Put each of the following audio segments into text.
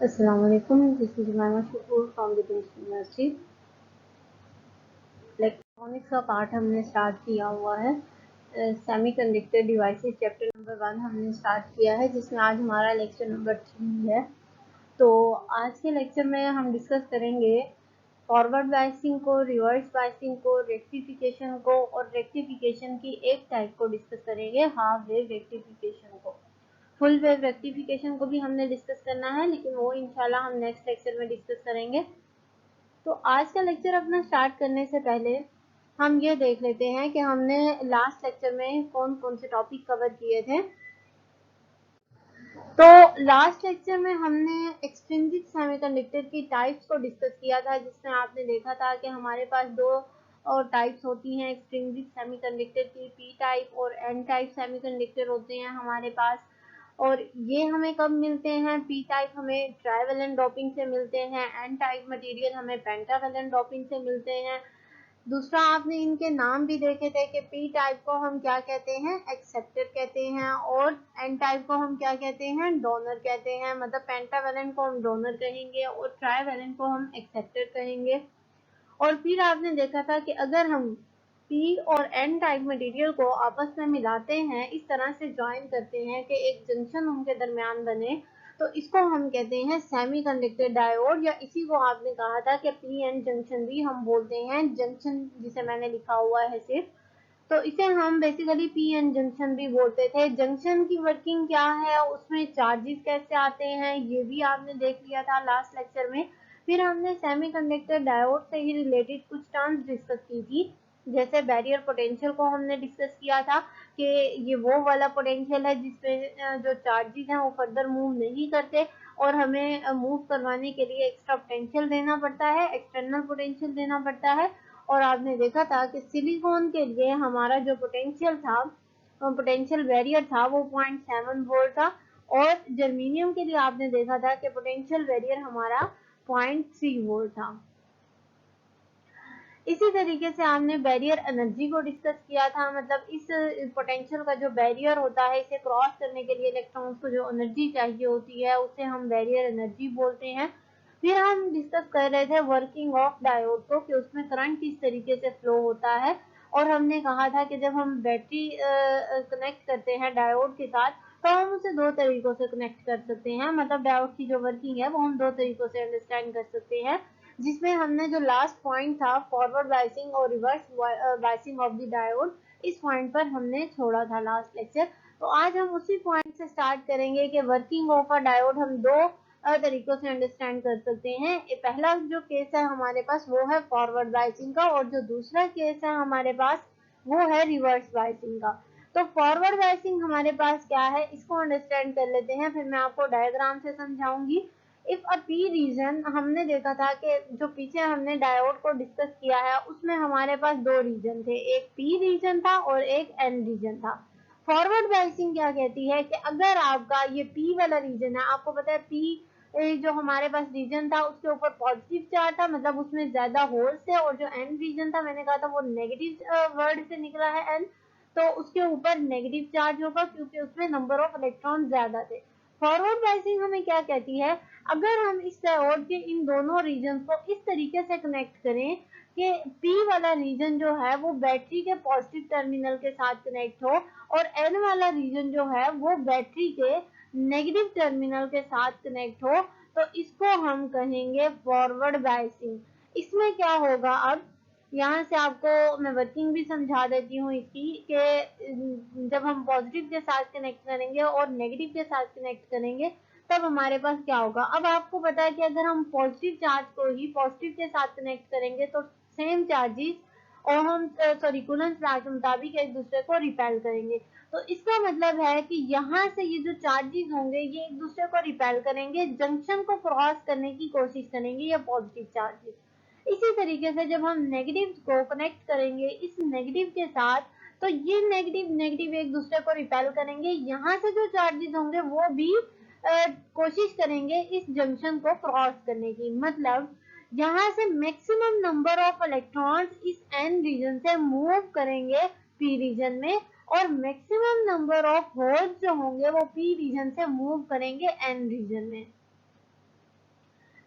Assalamu alaikum. This is Jumaima Shakur from the Prince University. Electronics का part हमने start किया हुआ है। सेमीकंडक्टर डिवाइसेस चैप्टर नंबर 1 हमने स्टार्ट किया है, जिसमें आज हमारा लेक्चर नंबर 3 है। तो आज के लेक्चर में हम डिस्कस करेंगे फॉरवर्ड बायसिंग को, रिवर्स बायसिंग को, रेक्टिफिकेशन को, और रेक्टिफिकेशन की एक टाइप को डिस्कस करेंगे, हाफ वेव रेक्टिफिकेशन को। फुल वेव रेक्टिफिकेशन को भी हमने डिस्कस करना है, लेकिन वो इंशाल्लाह हम नेक्स्ट लेक्चर में डिस्कस करेंगे। तो आज का लेक्चर अपना स्टार्ट करने से पहले हम ये देख लेते हैं कि हमने लास्ट लेक्चर में कौन कौन से टॉपिक कवर किए थे। तो लास्ट लेक्चर में हमने एक्सट्रिंसिक सेमीकंडक्टर की टाइप्स को डिस्कस किया था, जिसमें आपने देखा था कि हमारे पास दो और टाइप्स होती हैं एक्सट्रिंसिक सेमीकंडक्टर की, पी टाइप और एन टाइप सेमीकंडक्टर होते हैं हमारे पास। और ये हमें कब मिलते हैं? पी टाइप हमें ट्राइवेलेंट डोपिंग से मिलते हैं, एन टाइप मटेरियल हमें पेंटावेलेंट डोपिंग से मिलते हैं। दूसरा, आपने इनके नाम भी देखे थे कि पी टाइप को हम क्या कहते हैं? एक्सेप्टर कहते हैं, और एन टाइप को हम क्या कहते हैं? डोनर कहते हैं। मतलब पेंटावेलेंट को हम डोनर कहेंगे और ट्राइवेलेंट को हम एक्सेप्टर कहेंगे। और फिर आपने देखा था कि अगर हम पी और एन टाइप मटेरियल को आपस में मिलाते हैं, इस तरह से ज्वाइन करते हैं कि एक जंक्शन उनके दरमियान बने, तो इसको हम कहते हैं सेमीकंडक्टर डायोड, या इसी को आपने कहा था कि पी एन जंक्शन भी हम बोलते हैं, जंक्शन जिसे मैंने लिखा हुआ है सिर्फ, तो इसे हम बेसिकली पी एन जंक्शन भी बोलते थे। जंक्शन की वर्किंग क्या है, उसमें चार्जेस कैसे आते हैं, ये भी आपने देख लिया था लास्ट लेक्चर में। फिर हमने सेमीकंडक्टर डायोड से ही रिलेटेड कुछ टर्म्स डिस्कस की थी, जैसे बैरियर पोटेंशियल को हमने डिस्कस किया था कि ये वो वाला पोटेंशियल है जिसमें जो चार्जेस हैं वो फर्दर मूव नहीं करते, और हमें मूव करवाने के लिए एक्स्ट्रा पोटेंशियल देना पड़ता है, एक्सटर्नल पोटेंशियल देना पड़ता है। और आपने देखा था कि सिलिकॉन के लिए हमारा जो पोटेंशियल था, पोटेंशियल बैरियर था, वो 0.7 वोल्ट था, और जर्मेनियम के लिए आपने देखा था कि पोटेंशियल बैरियर हमारा 0.3 वोल्ट था। इसी तरीके से हमने बैरियर एनर्जी को डिस्कस किया था। मतलब इस पोटेंशियल का जो बैरियर होता है, इसे क्रॉस करने के लिए इलेक्ट्रॉन्स को जो एनर्जी चाहिए होती है, उसे हम बैरियर एनर्जी बोलते हैं। फिर हम डिस्कस कर रहे थे वर्किंग ऑफ डायोड को, कि उसमें करंट किस तरीके से फ्लो होता है। और हमने कहा था कि जब हम बैटरी कनेक्ट करते हैं डायोड के साथ, तो हम उसे दो तरीकों से कनेक्ट कर सकते हैं। मतलब डायोड की जो वर्किंग है वो हम दो तरीकों से अंडरस्टैंड कर सकते हैं, जिसमें हमने जो लास्ट पॉइंट था फॉरवर्ड बायसिंग और reverse biasing of the diode, इस पॉइंट पर हमने छोड़ा था लास्ट लेक्चर। तो आज हम उसी पॉइंट से स्टार्ट करेंगे कि वर्किंग ऑफ अ डायोड हम दो तरीकों से अंडरस्टैंड कर सकते हैं। पहला जो केस है हमारे पास वो है फॉरवर्ड बायसिंग का, और जो दूसरा केस है हमारे पास वो है रिवर्स बायसिंग का। तो फॉरवर्ड बायसिंग हमारे पास क्या है, इसको अंडरस्टैंड कर लेते हैं, फिर मैं आपको डायग्राम से समझाऊंगी। इफ अ पी रीजन, हमने देखा था कि जो पीछे हमने डायोड को डिस्कस किया है उसमें हमारे पास दो रीजन थे, एक पी रीजन था और एक एन रीजन था। फॉरवर्ड बायसिंग क्या कहती है कि अगर आपका ये पी वाला रीजन है, आपको पता है पी जो हमारे पास रीजन था उसके ऊपर पॉजिटिव चार्ज था, मतलब उसमें ज्यादा होल्स थे, और जो एन रीजन था मैंने कहा था वो नेगेटिव वर्ड से निकला है एन, तो उसके ऊपर नेगेटिव चार्ज होगा क्योंकि उसमें नंबर ऑफ इलेक्ट्रॉन ज्यादा थे। फॉरवर्ड बायसिंग हमें क्या कहती है, अगर हम इस डायोड के इन दोनों रीजन को इस तरीके से कनेक्ट करें कि पी वाला रीजन जो है वो बैटरी के पॉजिटिव टर्मिनल के साथ कनेक्ट हो, और एन वाला रीजन जो है वो बैटरी के नेगेटिव टर्मिनल के साथ कनेक्ट हो, तो इसको हम कहेंगे फॉरवर्ड बायसिंग। इसमें क्या होगा, अब यहाँ से आपको मैं वर्किंग भी समझा देती हूँ इसकी, कि जब हम पॉजिटिव के साथ कनेक्ट करेंगे और नेगेटिव के साथ कनेक्ट करेंगे तब हमारे पास क्या होगा। अब आपको पता है कि अगर हम पॉजिटिव चार्ज को ही पॉजिटिव के साथ कनेक्ट करेंगे तो सेम चार्जेस, और हम कूलेंट लॉ के मुताबिक एक दूसरे को रिपेल करेंगे। तो इसका मतलब है कि यहाँ से ये जो चार्जेस होंगे ये एक दूसरे को रिपेल करेंगे, जंक्शन को क्रॉस करने की कोशिश करेंगे ये पॉजिटिव चार्जेस। इसी तरीके से जब हम नेगेटिव को कनेक्ट करेंगे इस नेगेटिव के साथ, तो ये नेगेटिव नेगेटिव एक दूसरे को रिपेल करेंगे, यहाँ से जो चार्जेस होंगे वो भी कोशिश करेंगे इस जंक्शन को क्रॉस करने की। मतलब यहाँ से मैक्सिमम नंबर ऑफ इलेक्ट्रॉन्स इस एन रीजन से मूव करेंगे पी रीजन में, और मैक्सिमम नंबर ऑफ होल्स जो होंगे वो पी रीजन से मूव करेंगे एन रीजन में।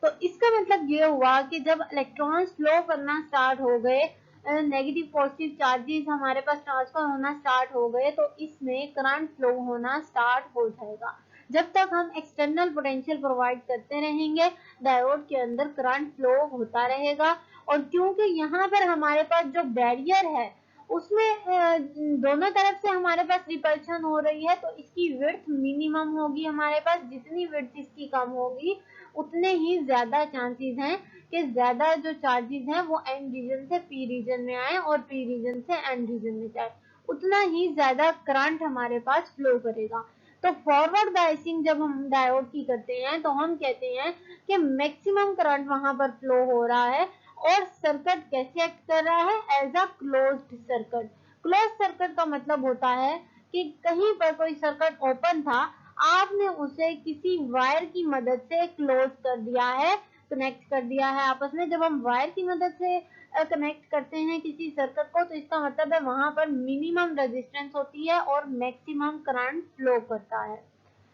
तो इसका मतलब ये हुआ कि जब इलेक्ट्रॉन्स फ्लो करना स्टार्ट हो गए, नेगेटिव पॉजिटिव चार्जेस हमारे पास ट्रांसफर होना स्टार्ट हो गए, तो इसमें करंट फ्लो होना स्टार्ट हो जाएगा। जब तक हम एक्सटर्नल पोटेंशियल प्रोवाइड करते रहेंगे, डायोड के अंदर करंट फ्लो होता रहेगा। और क्योंकि यहाँ पर हमारे पास जो बैरियर है उसमें दोनों तरफ से हमारे पास रिपल्शन हो रही है, तो इसकी विड्थ मिनिमम होगी हमारे पास। जितनी विड्थ इसकी कम होगी उतने ही ज्यादा चांसेस हैं कि ज्यादा जो चार्जेस हैं वो एन रीजन से पी रीजन में आए और पी रीजन से एन रीजन में जाए, उतना ही ज्यादा करंट हमारे पास फ्लो करेगा। तो फॉरवर्ड बायसिंग जब हम डायोड की करते हैं तो हम कहते हैं कि मैक्सिमम करंट वहां पर फ्लो हो रहा है। और सर्किट कैसे एक्ट कर रहा है? As a closed circuit. Close circuit का मतलब होता है कि कहीं पर कोई सर्किट ओपन था, आपने उसे किसी वायर की मदद से क्लोज कर दिया है, कनेक्ट कर दिया है आपस में। जब हम वायर की मदद से कनेक्ट करते हैं किसी सर्किट को, तो इसका मतलब है वहां पर मिनिमम रेजिस्टेंस होती है और मैक्सिमम करंट फ्लो करता है।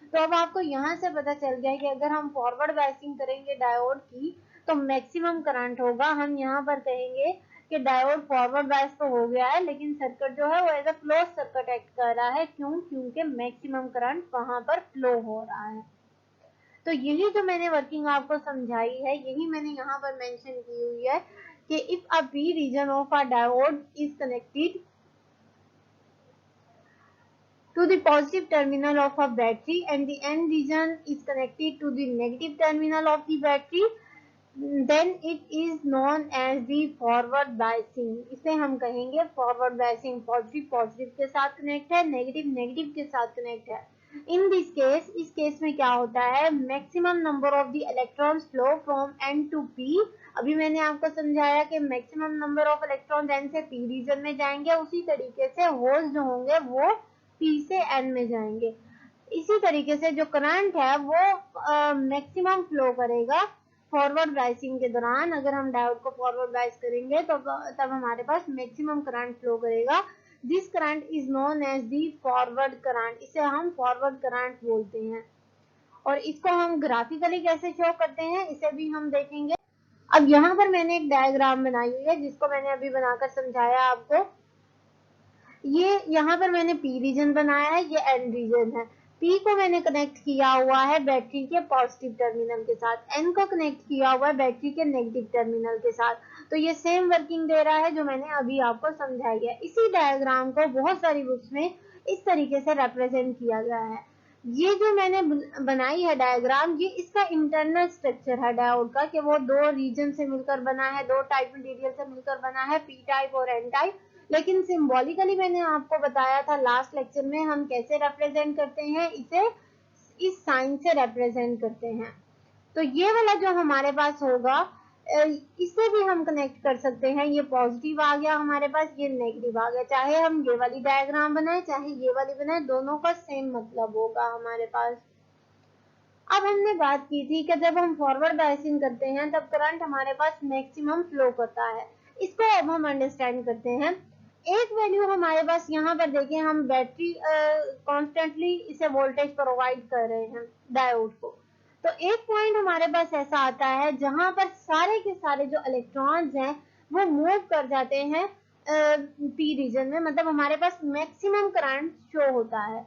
तो अब आपको यहाँ से पता चल गया कि अगर हम फॉरवर्ड बायसिंग करेंगे डायोड की तो मैक्सिमम करंट होगा। हम यहाँ पर कहेंगे कि डायोड फॉरवर्ड बायस तो हो गया है, लेकिन सर्किट जो है वो as a close circuit act कर रहा है। क्यों? क्योंकि मैक्सिमम करंट वहां पर फ्लो हो रहा है। तो यही जो मैंने वर्किंग आपको समझाई है, यही मैंने यहाँ पर मेंशन की हुई है कि if a P region of a diode is connected to the positive terminal of a battery and the N region is connected to the negative terminal of the battery, then it is known as the forward biasing। इसे हम कहेंगे forward biasing। Positive positive के साथ connect है, negative negative के साथ connect है। In this case, इस केस में क्या होता है? Maximum number of the electrons flow from N to P। अभी मैंने आपको समझाया कि maximum number of electron N से P रीजन में जाएंगे, उसी तरीके से होल्स जो होंगे वो P से N में जाएंगे। इसी तरीके से जो करंट है वो मैक्सिमम फ्लो करेगा फॉरवर्ड बायसिंग के दौरान। अगर हम डायोड को फॉरवर्ड बायस करेंगे तो तब हमारे पास मैक्सिमम करंट फ्लो करेगा। This current is known as the forward current. इसे हम फॉरवर्ड करंट बोलते हैं। और इसको हम ग्राफिकली कैसे शो करते हैं इसे भी हम देखेंगे। अब यहाँ पर मैंने एक डायग्राम बनाई हुई है जिसको मैंने अभी बनाकर समझाया आपको। ये यहाँ पर मैंने पी रीजन बनाया है, ये एन रीजन है। पी को मैंने कनेक्ट किया हुआ है बैटरी के पॉजिटिव टर्मिनल के साथ, एन को कनेक्ट किया हुआ है बैटरी के नेगेटिव टर्मिनल के साथ। तो ये सेम वर्किंग दे रहा है जो मैंने अभी आपको समझाई है। इसी डायग्राम को बहुत सारी बुक्स में इस तरीके से रिप्रेजेंट किया गया है। ये जो मैंने बनाई है डायग्राम, ये इसका इंटरनल स्ट्रक्चर है डायोड का, कि वो दो रीजन से मिलकर बना है, दो टाइप मटेरियल से मिलकर बना है, पी टाइप और एन टाइप। लेकिन सिंबॉलिकली मैंने आपको बताया था लास्ट लेक्चर में हम कैसे रिप्रेजेंट करते हैं इसे, इस साइन से रिप्रेजेंट करते हैं। तो ये वाला जो हमारे पास होगा इसे भी हम कनेक्ट कर सकते हैं। ये पॉजिटिव आ गया हमारे पास, ये नेगेटिव आ गया। चाहे हम ये वाली डायग्राम बनाए चाहे ये वाली बनाए, दोनों का सेम मतलब होगा हमारे पास। अब हमने बात की थी कि जब हम फॉरवर्ड बायसिंग करते हैं तब करंट हमारे पास मैक्सिमम फ्लो करता है। इसको अब हम अंडरस्टैंड करते हैं। एक वैल्यू हमारे पास यहाँ पर देखें, हम बैटरी कॉन्स्टेंटली इसे वोल्टेज प्रोवाइड कर रहे हैं डायोड को। तो एक पॉइंट हमारे पास ऐसा आता है जहां पर सारे के सारे जो इलेक्ट्रॉन्स हैं वो मूव कर जाते हैं पी रीजन में, मतलब हमारे पास मैक्सिमम करंट शो होता है।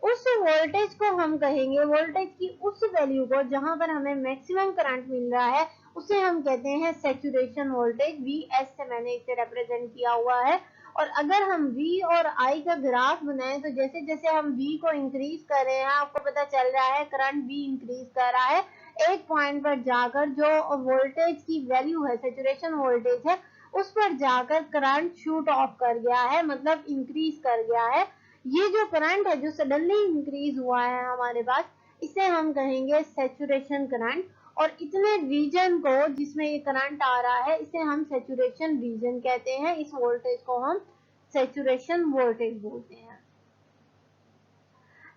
उस वोल्टेज को हम कहेंगे, वोल्टेज की उस वैल्यू को जहां पर हमें मैक्सिमम करंट मिल रहा है उसे हम कहते हैं सैचुरेशन वोल्टेज। Vs से मैंने इसे रिप्रेजेंट किया हुआ है। और अगर हम V और I का ग्राफ बनाएं तो जैसे जैसे हम V को इंक्रीज कर रहे हैं, आपको पता चल रहा है करंट V इंक्रीज कर रहा है। एक पॉइंट पर जाकर जो वोल्टेज की वैल्यू है, सैचुरेशन वोल्टेज है, उस पर जाकर करंट शूट ऑफ कर गया है, मतलब इंक्रीज कर गया है। ये जो करंट है जो सडनली इंक्रीज हुआ है हमारे पास, इसे हम कहेंगे सैचुरेशन करंट। और इतने रीजन को जिसमें ये करंट आ रहा है इसे हम सैचुरेशन रीजन कहते हैं। इस वोल्टेज को हम सैचुरेशन वोल्टेज बोलते हैं।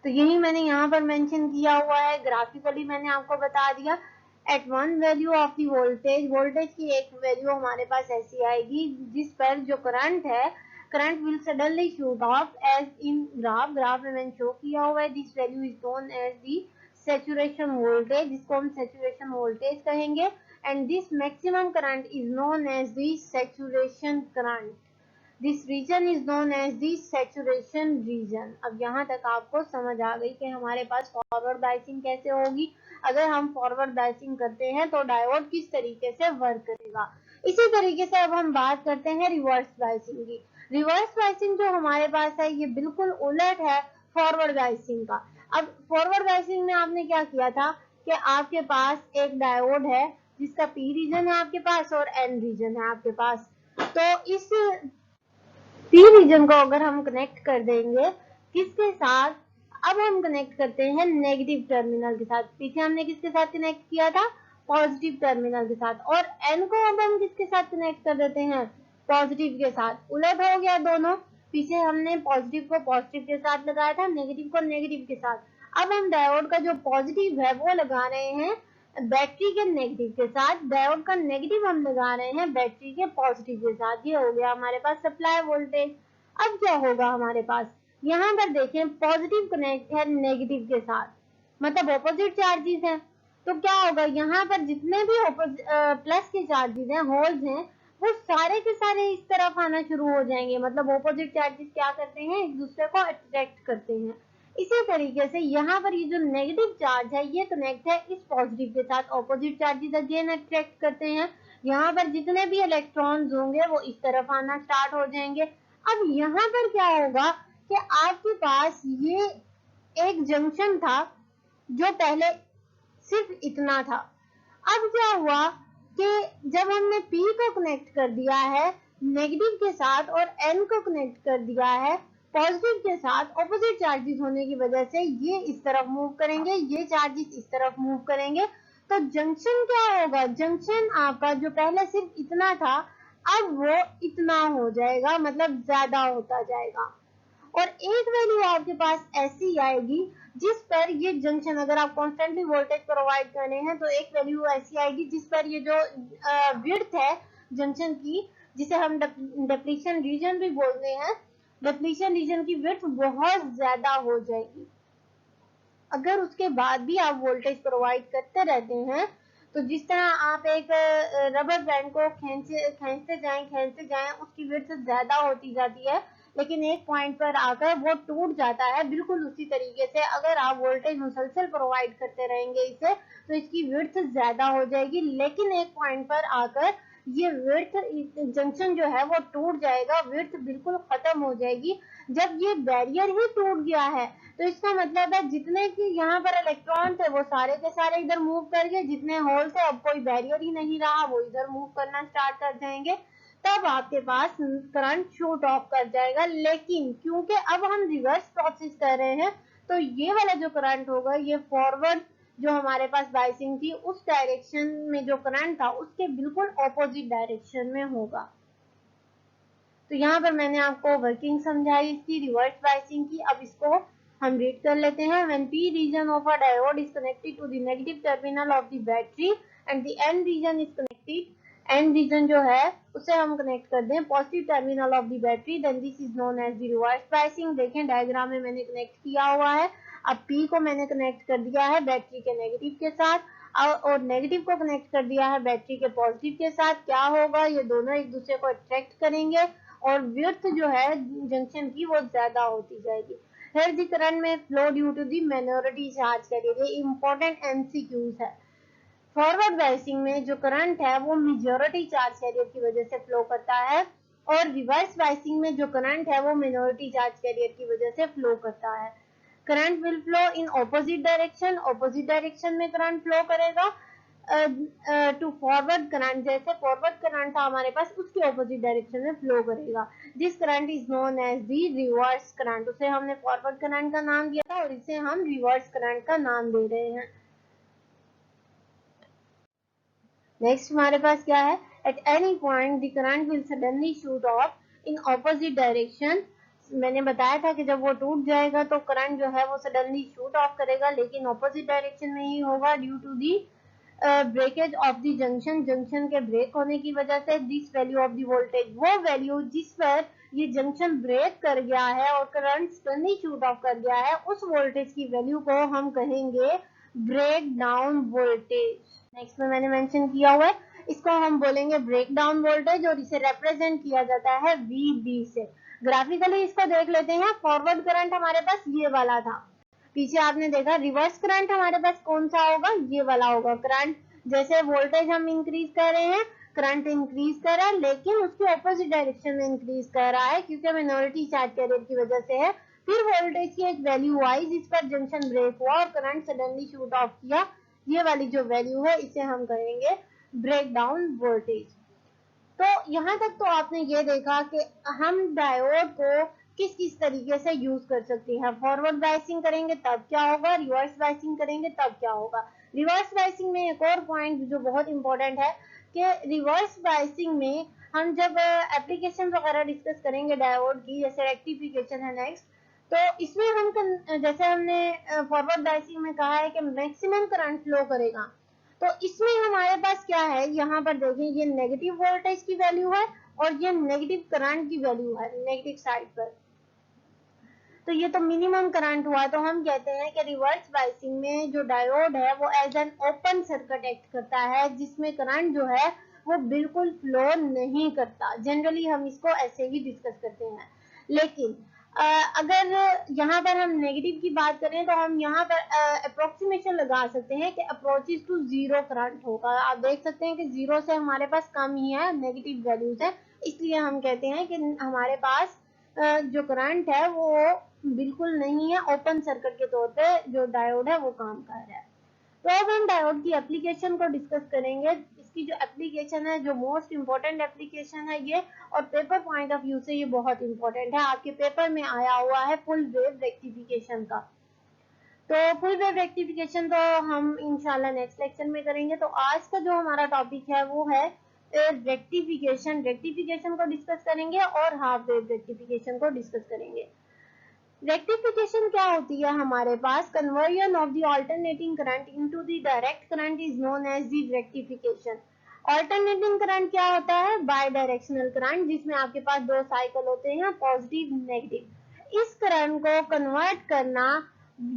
तो यही मैंने यहाँ पर मेंशन किया हुआ है, ग्राफिकली मैंने आपको बता दिया। At one value of the voltage, voltage की एक वैल्यू हमारे पास ऐसी आएगी जिस पर जो करंट है, current will suddenly shoot off as in graph. Graph में मैंने शो किया हुआ है। This value is known as the saturation voltage, जिसको हम saturation voltage कहेंगे, and this maximum current is known as the saturation current. This region is known as the saturation region. अब यहाँ तक आपको समझ आ गई कि हमारे पास फॉरवर्ड बायसिंग कैसे होगी। अगर हम फॉरवर्ड बायसिंग करते हैं तो डायोड किस तरीके से वर्क करेगा। इसी तरीके से अब हम बात करते हैं रिवर्स बायसिंग की। रिवर्स बायसिंग जो हमारे पास है ये बिल्कुल उलट है फॉरवर्ड बायसिंग का। अब फॉरवर्ड बायसिंग में आपने क्या किया था कि आपके पास एक डायोड है जिसका पी रीजन है आपके पास और एन रीजन है आपके पास। तो इस पी रीजन को अगर हम कनेक्ट कर देंगे किसके साथ, अब हम कनेक्ट करते हैं नेगेटिव टर्मिनल के साथ। पीछे हमने किसके साथ कनेक्ट किया था, पॉजिटिव टर्मिनल के साथ। और एन को अब हम किसके साथ कनेक्ट कर देते हैं, पॉजिटिव के साथ। उलट हो गया दोनों, पीछे हमने पॉजिटिव को पॉजिटिव के साथ लगाया था, नेगेटिव को नेगेटिव के साथ। अब हम डायोड का जो पॉजिटिव है वो लगा रहे हैं बैटरी के नेगेटिव के साथ, डायोड का नेगेटिव हम लगा रहे हैं बैटरी के पॉजिटिव के साथ। ये हो गया हमारे पास सप्लाई वोल्टेज। अब क्या होगा हमारे पास, यहाँ पर देखें पॉजिटिव कनेक्ट है नेगेटिव के साथ, मतलब ऑपोजिट चार्जेस हैं। तो क्या होगा, यहाँ पर जितने भी प्लस के चार्जेस हैं, होल्स हैं, वो सारे के सारे इस तरफ आना शुरू हो जाएंगे। मतलब ऑपोजिट चार्जेस क्या करते हैं, एक दूसरे को अट्रैक्ट करते हैं। इसी तरीके से यहाँ पर ये जो नेगेटिव चार्ज है ये कनेक्ट है इस पॉजिटिव के साथ, ऑपोजिट चार्जेस अगेन अट्रैक्ट करते हैं। यहाँ पर जितने भी इलेक्ट्रॉन्स होंगे वो इस तरफ आना स्टार्ट हो जाएंगे। अब यहाँ पर क्या होगा कि आपके पास ये एक जंक्शन था जो पहले सिर्फ इतना था। अब क्या हुआ कि जब हमने P को कनेक्ट कर दिया है नेगेटिव के साथ और N को कनेक्ट कर दिया है पॉजिटिव के साथ, ऑपोजिट चार्जेस होने की वजह से ये इस तरफ मूव करेंगे, ये चार्जेस इस तरफ मूव करेंगे। तो जंक्शन क्या होगा, जंक्शन आपका जो पहले सिर्फ इतना था अब वो इतना हो जाएगा, मतलब ज्यादा होता जाएगा। और एक वैल्यू आपके पास ऐसी आएगी जिस पर ये जंक्शन, अगर आप कॉन्स्टेंटली वोल्टेज प्रोवाइड कर रहे हैं तो एक वैल्यू ऐसी आएगी जिस पर ये जो विड्थ है जंक्शन की, जिसे हम डिप्लीशन रीजन भी बोलते हैं, डिप्लीशन रीजन की विड्थ बहुत ज्यादा हो जाएगी। अगर उसके बाद भी आप वोल्टेज प्रोवाइड करते रहते हैं तो जिस तरह आप एक रबर बैंड को खींचते जाएं उसकी विड्थ ज्यादा होती जाती है, लेकिन एक पॉइंट पर आकर वो टूट जाता है। बिल्कुल उसी तरीके से अगर आप वोल्टेज मुसलसल प्रोवाइड करते रहेंगे इसे तो इसकी विड्थ ज्यादा हो जाएगी, लेकिन एक पॉइंट पर आकर ये विड्थ जंक्शन जो है वो टूट जाएगा, विड्थ बिल्कुल खत्म हो जाएगी। जब ये बैरियर ही टूट गया है तो इसका मतलब है जितने की यहाँ पर इलेक्ट्रॉन थे वो सारे के सारे इधर मूव कर गए, जितने होल थे अब कोई बैरियर ही नहीं रहा, वो इधर मूव करना स्टार्ट कर जाएंगे। तब आपके पास करंट शूट ऑफ कर जाएगा। लेकिन क्योंकि अब हम रिवर्स प्रोसेस कर रहे हैं तो ये वाला जो करंट होगा ये फॉरवर्ड जो हमारे पास बायसिंग थी उस डायरेक्शन में जो करंट था उसके बिल्कुल ऑपोजिट डायरेक्शन में होगा। तो यहाँ पर मैंने आपको वर्किंग समझाई इसकी रिवर्स बायसिंग की। अब इसको हम रीड कर लेते हैं। When P region of a diode is connected to the negative terminal of the battery and the N region is connected, N region जो है उसे हम कनेक्ट कर दें positive terminal of the battery, then this is known as the reverse biasing। देखें diagram में मैंने connect किया हुआ है। अब P को मैंने कनेक्ट कर दिया है बैटरी के नेगेटिव के साथ और नेगेटिव को कनेक्ट कर दिया है बैटरी के पॉजिटिव के साथ। क्या होगा, ये दोनों एक दूसरे को अट्रैक्ट करेंगे और विड्थ जो है जंक्शन की वो ज्यादा होती जाएगी। Here the current may flow due to the minority charge carrier। ये important MCQs है। फॉरवर्ड बायसिंग में जो करंट है वो मेजॉरिटी चार्ज कैरियर की वजह से फ्लो करता है और रिवर्स बायसिंग में जो करंट है वो मिनोरिटी चार्ज कैरियर की वजह से फ्लो करता है। Current will flow in opposite direction, opposite direction में करंट फ्लो करेगा टू फॉरवर्ड करंट, जैसे फॉरवर्ड करंट था हमारे पास उसके ऑपोजिट डायरेक्शन में फ्लो करेगा। This current is known as the reverse current. उसे हमने फॉरवर्ड करंट का नाम दिया था और इसे हम रिवर्स करंट का नाम दे रहे हैं। नेक्स्ट हमारे पास क्या है, at any point the current will suddenly shoot of in opposite direction. मैंने बताया था कि जब वो टूट जाएगा तो करंट जो है वो सडनली शूट ऑफ करेगा, लेकिन ऑपोजिट डायरेक्शन में ही होगा due to the breakage of the junction, junction के ब्रेक होने की वजह से। This value of the voltage, वो वैल्यू जिस पर ये जंक्शन ब्रेक कर गया है और करंट सडनली शूट ऑफ कर गया है, उस वोल्टेज की वैल्यू को हम कहेंगे ब्रेक डाउन वोल्टेज। नेक्स्ट में मैंने मेंशन किया हुआ है, इसको हम बोलेंगे ब्रेक डाउन वोल्टेज और इसे रिप्रेजेंट किया जाता है VB से। ग्राफिकली इसको देख लेते हैं। फॉरवर्ड करंट हमारे पास ये वाला था, पीछे आपने देखा रिवर्स करंट हमारे पास कौन सा होगा, ये वाला होगा। करंट जैसे वोल्टेज हम इंक्रीज कर रहे हैं, करंट इंक्रीज कर रहा है, लेकिन उसके ऑपोजिट डायरेक्शन में इंक्रीज कर रहा है क्योंकि माइनॉरिटी चार्ज कैरियर की वजह से है। फिर वोल्टेज की एक वैल्यू आई जिस पर जंक्शन ब्रेक हुआ और करंट सडनली शूट ऑफ किया, ये वाली जो वैल्यू है इसे हम कहेंगे ब्रेक डाउन वोल्टेज। तो यहाँ तक तो आपने ये देखा कि हम डायोड को किस किस तरीके से यूज कर सकते हैं। फॉरवर्ड बायसिंग करेंगे तब क्या होगा, रिवर्स बायसिंग करेंगे तब क्या होगा। रिवर्स बायसिंग में एक और पॉइंट जो बहुत इंपॉर्टेंट है कि रिवर्स बायसिंग में हम जब एप्लीकेशन वगैरह डिस्कस करेंगे डायोड की, जैसे रेक्टिफिकेशन है नेक्स्ट, तो इसमें हम जैसे हमने फॉरवर्ड बायसिंग में कहा है कि मैक्सिमम करंट फ्लो करेगा, तो इसमें हमारे पास क्या है, यहाँ पर देखें ये नेगेटिव वोल्टेज की वैल्यू है और ये नेगेटिव करंट की वैल्यू है नेगेटिव साइड पर। तो ये तो मिनिमम करंट हुआ, तो हम कहते हैं कि रिवर्स बायसिंग में जो डायोड है वो as an open circuit act करता है, जिसमें करंट जो है वो बिल्कुल फ्लो नहीं करता। जनरली हम इसको ऐसे ही डिस्कस करते हैं। लेकिन अगर यहाँ पर हम नेगेटिव की बात करें तो हम यहाँ पर अप्रोक्सीमेशन लगा सकते हैं कि अप्रोचेस टू जीरो करंट होगा। आप देख सकते हैं कि जीरो से हमारे पास कम ही है, नेगेटिव वैल्यूज है, इसलिए हम कहते हैं कि हमारे पास जो करंट है वो बिल्कुल नहीं है, ओपन सर्किट के तौर पे जो डायोड है वो काम कर रहा है। तो अब हम डायोड की एप्लीकेशन को डिस्कस करेंगे। इसकी जो एप्लीकेशन है, जो मोस्ट इम्पोर्टेंट एप्लीकेशन है ये, और पेपर पॉइंट ऑफ व्यू से ये बहुत इंपॉर्टेंट है। आपके पेपर में आया हुआ है फुल वेव रेक्टिफिकेशन का। तो फुल वेव रेक्टिफिकेशन तो हम इंशाल्लाह नेक्स्ट लेक्चर में करेंगे। तो आज का जो हमारा टॉपिक है वो है रेक्टिफिकेशन। रेक्टिफिकेशन को डिस्कस करेंगे और हाफ वेव रेक्टिफिकेशन को डिस्कस करेंगे। रेक्टिफिकेशन क्या होती है हमारे पास, conversion of the alternating current into the direct current is known as the rectification. Alternating current क्या होता है, बाय डायरेक्शनल करंट, जिसमें आपके पास दो साइकिल होते हैं पॉजिटिव नेगेटिव। इस करंट को कन्वर्ट करना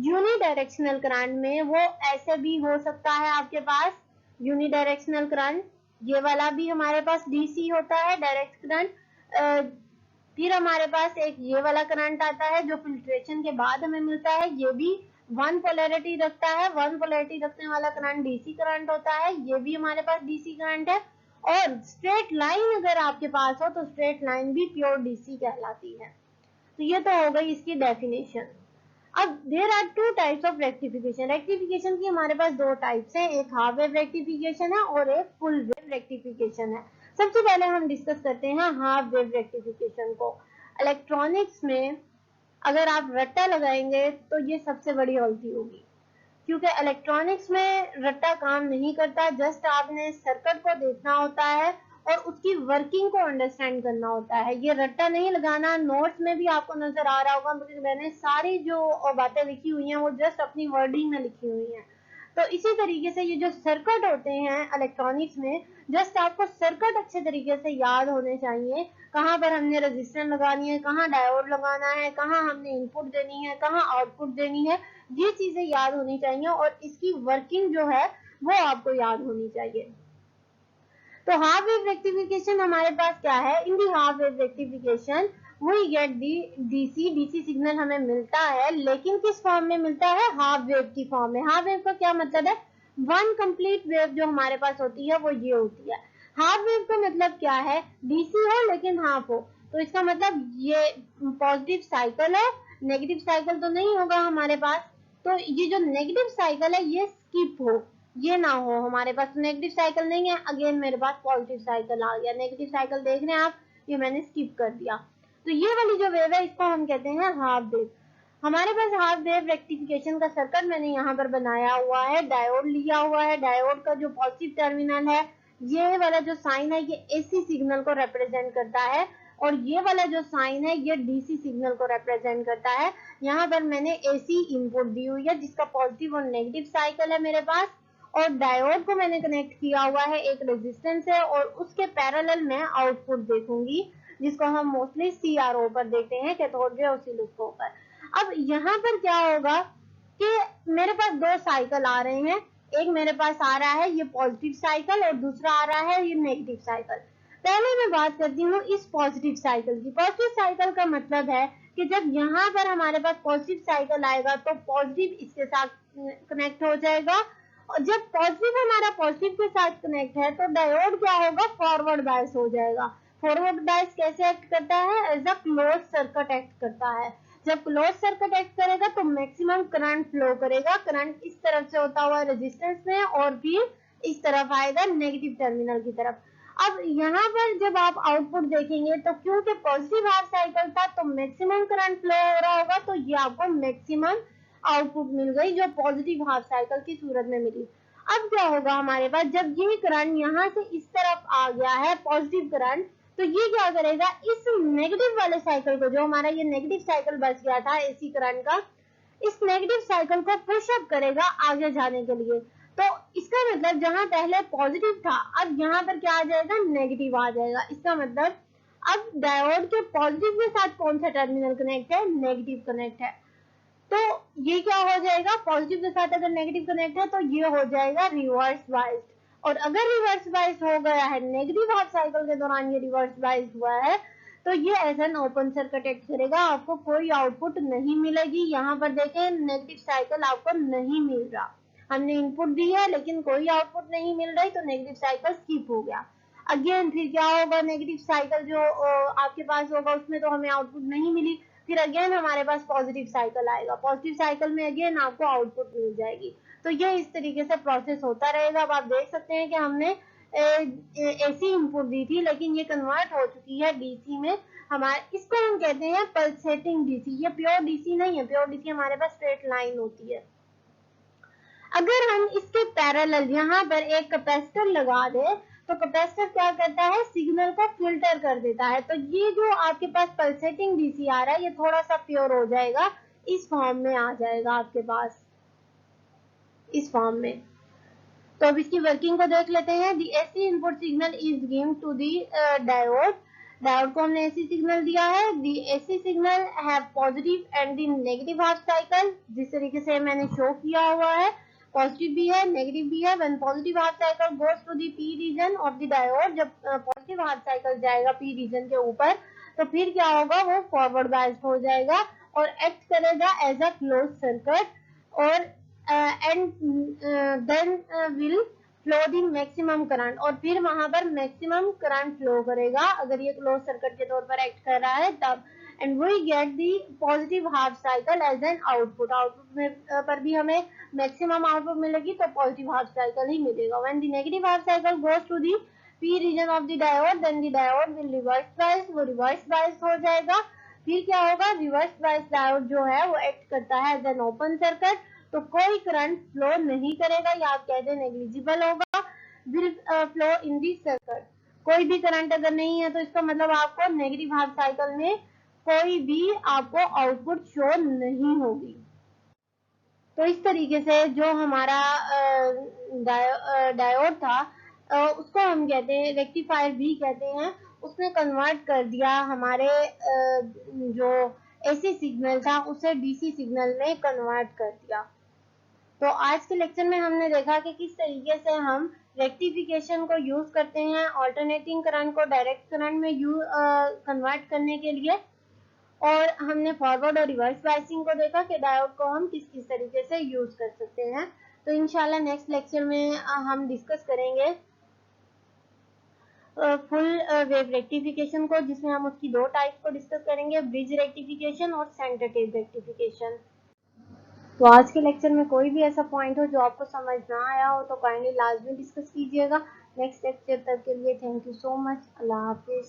यूनिडायरेक्शनल करंट में, वो ऐसे भी हो सकता है आपके पास यूनिडायरेक्शनल करंट, ये वाला भी हमारे पास डीसी होता है डायरेक्ट करंट। फिर हमारे पास एक ये वाला करंट आता है जो फिल्ट्रेशन के बाद हमें मिलता है, ये भी वन पोलैरिटी रखता है। वन पोलैरिटी रखने वाला करंट डीसी करंट होता है, ये भी हमारे पास डीसी करंट है। और स्ट्रेट लाइन अगर आपके पास हो तो स्ट्रेट लाइन भी प्योर डीसी कहलाती है। तो ये तो हो गई इसकी डेफिनेशन। अब there are two types of rectification. Rectification की हमारे पास दो टाइप्स हैं, एक हाफ वेव रेक्टिफिकेशन है और एक फुल वेव रेक्टिफिकेशन है। सबसे पहले हम डिस्कस करते हैं हाफ वेव रेक्टिफिकेशन को। इलेक्ट्रॉनिक्स में अगर आप रट्टा लगाएंगे तो ये सबसे बड़ी गलती होगी, क्योंकि इलेक्ट्रॉनिक्स में रट्टा काम नहीं करता। जस्ट आपने सर्किट को देखना होता है और उसकी वर्किंग को अंडरस्टैंड करना होता है, ये रट्टा नहीं लगाना। नोट्स में भी आपको नजर आ रहा होगा क्योंकि मैंने सारी जो बातें लिखी हुई हैं वो जस्ट अपनी वर्डिंग में लिखी हुई हैं। तो इसी तरीके से ये जो सर्किट होते हैं इलेक्ट्रॉनिक्स में, जस्ट आपको सर्किट अच्छे तरीके से याद होने चाहिए। कहाँ पर हमने रेजिस्टेंस लगानी है, कहाँ डायोड लगाना है, कहाँ हमने इनपुट देनी है, कहाँ आउटपुट देनी है, ये चीजें याद होनी चाहिए और इसकी वर्किंग जो है वो आपको याद होनी चाहिए। तो हाफ वेव रेक्टिफिकेशन हमारे पास क्या है, in the half wave rectification we get the DC signal हमें मिलता है, लेकिन किस फॉर्म में मिलता है, हाफ वेव की फॉर्म में। हाफ वेव का क्या मतलब है, वन कंप्लीट वेव जो हमारे पास होती है वो ये होती है। हाफ वेव का मतलब क्या है, डीसी हो लेकिन हाफ हो, तो इसका मतलब ये पॉजिटिव साइकिल है, नेगेटिव साइकिल तो नहीं होगा हमारे पास। तो ये जो नेगेटिव साइकिल है ये स्किप हो, ये ना हो हमारे पास। नेगेटिव साइकिल नहीं है, अगेन मेरे पास पॉजिटिव साइकिल आ गया। नेगेटिव साइकिल देख रहे हैं आप, ये मैंने स्किप कर दिया। तो ये वाली जो वेव है इसको हम कहते हैं हाफ वेव। हमारे पास हाफ वेव रेक्टिफिकेशन का सर्किट मैंने यहाँ पर बनाया हुआ है, डायोड लिया हुआ है। डायोड का जो पॉजिटिव टर्मिनल है, ये वाला जो साइन है ये एसी सिग्नल को रिप्रेजेंट करता है और ये वाला जो साइन है ये डीसी सिग्नल को रिप्रेजेंट करता है। यहाँ पर मैंने एसी इनपुट दी हुई है जिसका पॉजिटिव और नेगेटिव साइकिल है मेरे पास, और डायोड को मैंने कनेक्ट किया हुआ है एक रेजिस्टेंस है और उसके पैरेलल में आउटपुट देखूंगी, जिसको हम मोस्टली सीआरओ पर देखते हैं, कैथोड रे ऑसिलोस्कोप पर। अब यहाँ पर क्या होगा, कि मेरे पास दो साइकिल आ रहे हैं, एक मेरे पास आ रहा है ये पॉजिटिव साइकिल और दूसरा आ रहा है ये नेगेटिव साइकिल। पहले मैं बात करती हूँ इस पॉजिटिव साइकिल की। पॉजिटिव साइकिल का मतलब है कि जब यहाँ पर हमारे पास पॉजिटिव साइकिल आएगा तो पॉजिटिव इसके साथ कनेक्ट हो जाएगा, और जब पॉजिटिव हमारा पॉजिटिव के साथ कनेक्ट है तो डायोड क्या होगा, फॉरवर्ड बायस हो जाएगा। फॉरवर्ड बायस कैसे एक्ट करता है, as a close circuit act करता है। जब क्लोज सर्किट एक्ट करेगा तो मैक्सिमम करंट फ्लो करेगा, करंट इस तरफ से होता हुआ रेजिस्टेंस में और फिर इस तरफ आएगा नेगेटिव टर्मिनल की तरफ। अब यहाँ पर जब आप आउटपुट देखेंगे तो क्योंकि पॉजिटिव हाफ साइकिल था तो मैक्सिमम करंट फ्लो हो रहा होगा, तो ये आपको मैक्सिमम आउटपुट मिल गई जो पॉजिटिव हाफ साइकिल की सूरत में मिली। अब क्या होगा हमारे पास, जब ये करंट यहाँ से इस तरफ आ गया है पॉजिटिव करंट, तो ये क्या करेगा, इस नेगेटिव वाले साइकिल को, जो हमारा ये नेगेटिव साइकिल बच गया था एसी करंट का, इस नेगेटिव साइकिल को पुश अप करेगा आगे जाने के लिए। तो इसका मतलब जहां पहले पॉजिटिव था अब यहाँ पर क्या आ जाएगा, नेगेटिव आ जाएगा। इसका मतलब अब डायोड के पॉजिटिव के साथ कौन सा टर्मिनल कनेक्ट है, नेगेटिव कनेक्ट है। तो ये क्या हो जाएगा, पॉजिटिव के साथ अगर नेगेटिव कनेक्ट है तो ये हो जाएगा रिवर्स बाइस्ड, और अगर रिवर्स बाइस्ड हो गया है नेगेटिव हाफ साइकिल के दौरान, ये रिवर्स बाइस्ड हुआ है तो ये as an open circuit act करेगा, आपको कोई आउटपुट नहीं मिलेगी। यहाँ पर देखें नेगेटिव साइकिल आपको नहीं मिल रहा, हमने इनपुट दी है लेकिन कोई आउटपुट नहीं मिल रही, तो नेगेटिव साइकिल स्किप हो गया। अगेन फिर क्या होगा, नेगेटिव साइकिल जो आपके पास होगा उसमें तो हमें आउटपुट नहीं मिली, फिर अगेन हमारे पास पॉजिटिव साइकिल आएगा, पॉजिटिव साइकिल में अगेन आपको आउटपुट मिल जाएगी। तो ये इस तरीके से प्रोसेस होता रहेगा। अब आप देख सकते हैं कि हमने एसी इनपुट दी थी लेकिन ये कन्वर्ट हो चुकी है डीसी में। हमारे इसको हम कहते हैं पल्सेटिंग डीसी। ये प्योर डीसी नहीं है, प्योर डीसी हमारे पास स्ट्रेट लाइन होती है। अगर हम इसके पैरेलल यहाँ पर एक कैपेसिटर लगा दे तो कैपेसिटर क्या करता है, सिग्नल को फिल्टर कर देता है। तो ये जो आपके पास पल्सेटिंग डीसी आ रहा है ये थोड़ा सा प्योर हो जाएगा, इस फॉर्म में आ जाएगा आपके पास, इस फॉर्म में। तो अब इसकी वर्किंग को देख लेते हैं। The AC input signal is given to the diode. Diode को हमने एसी सिग्नल दिया है। The AC signal have positive and the negative half cycle, जिस तरीके से मैंने शो किया हुआ है, पॉजिटिव भी है नेगेटिव भी है। When positive half cycle goes to the P region of the diode, जब पॉजिटिव हाफ साइकिल जाएगा पी रीजन के ऊपर तो फिर क्या होगा, वो फॉरवर्ड बायस्ड हो जाएगा और एक्ट करेगा एज अ क्लोज सर्किट, और and then will flow the maximum current, और फिर वहां पर मैक्सिमम करंट फ्लो करेगा अगर ये क्लोज सर्किट के तौर पर एक्ट कर रहा है तब। And we get the positive half cycle as an output. Output में पर भी हमें मैक्सिमम आउटपुट मिलेगी तो पॉजिटिव हाफ साइकिल ही मिलेगा। When the negative half cycle goes to the P region of the diode then the diode will reverse biased, वो reverse biased हो जाएगा। फिर क्या होगा, रिवर्स बायस्ड डायोड जो है वो एक्ट करता है एज एन ओपन सर्किट, तो कोई करंट फ्लो नहीं करेगा, या आप कहते हैं नेग्लिजिबल होगा, will flow in the circuit. कोई भी करंट अगर नहीं है तो इसका मतलब आपको नेगेटिव हाफ साइकिल में कोई भी आपको आउटपुट शो नहीं होगी। तो इस तरीके से जो हमारा डायोड था उसको हम कहते हैं रेक्टिफायर भी कहते हैं, उसने कन्वर्ट कर दिया हमारे जो एसी सिग्नल था उसे डीसी सिग्नल में कन्वर्ट कर दिया। तो आज के लेक्चर में हमने देखा कि किस तरीके से हम रेक्टिफिकेशन को यूज करते हैं ऑल्टरनेटिंग करंट को डायरेक्ट करंट में कन्वर्ट करने के लिए, और हमने फॉरवर्ड और रिवर्स बायसिंग को देखा कि डायोड को हम किस किस तरीके से यूज कर सकते हैं। तो इंशाल्लाह नेक्स्ट लेक्चर में हम डिस्कस करेंगे फुल वेव रेक्टिफिकेशन को, जिसमें हम उसकी दो टाइप्स को डिस्कस करेंगे, ब्रिज रेक्टिफिकेशन और सेंटर टेप रेक्टिफिकेशन। तो आज के लेक्चर में कोई भी ऐसा पॉइंट हो जो आपको समझ ना आया हो तो काइंडली लाजमी डिस्कस कीजिएगा। नेक्स्ट लेक्चर तक के लिए thank you so much. Allah Hafiz.